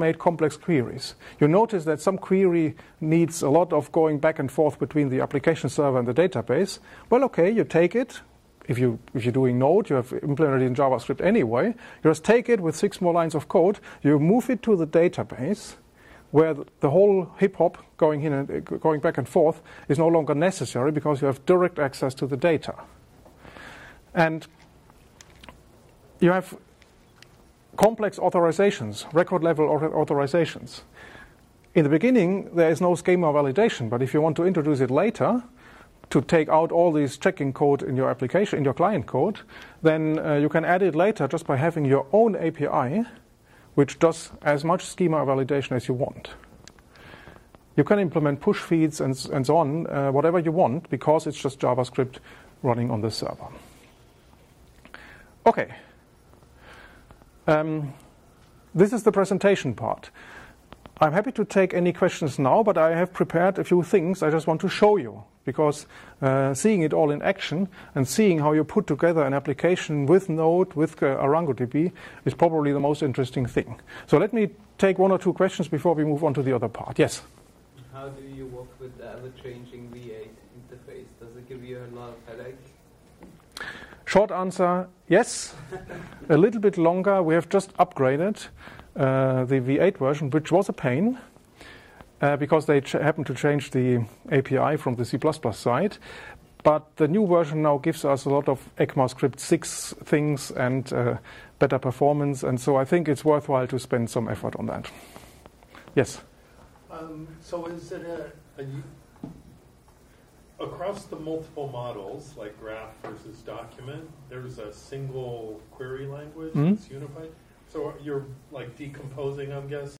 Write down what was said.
made complex queries. You notice that some query needs a lot of going back and forth between the application server and the database. Well, okay, you take it. If you're doing Node, you have implemented it in JavaScript anyway. You just take it with 6 more lines of code. You move it to the database, where the whole hip-hop going in and going back and forth is no longer necessary because you have direct access to the data. And you have complex authorizations, record-level authorizations. In the beginning, there is no schema validation, but if you want to introduce it later, to take out all this checking code in your application, in your client code, then you can add it later just by having your own API, which does as much schema validation as you want. You can implement push feeds and so on, whatever you want, because it's just JavaScript running on the server. Okay. This is the presentation part. I'm happy to take any questions now, but I have prepared a few things I just want to show you, because seeing it all in action and seeing how you put together an application with Node, with ArangoDB, is probably the most interesting thing. So let me take 1 or 2 questions before we move on to the other part. Yes? How do you work with the ever-changing V8 interface? Does it give you a lot of headache? Short answer, yes. A little bit longer. We have just upgraded the V8 version, which was a pain because they happened to change the API from the C++ side. But the new version now gives us a lot of ECMAScript 6 things and better performance. And so I think it's worthwhile to spend some effort on that. Yes? So is it across the multiple models, like graph versus document, there's a single query language that's unified? So you're like decomposing, I'm guessing?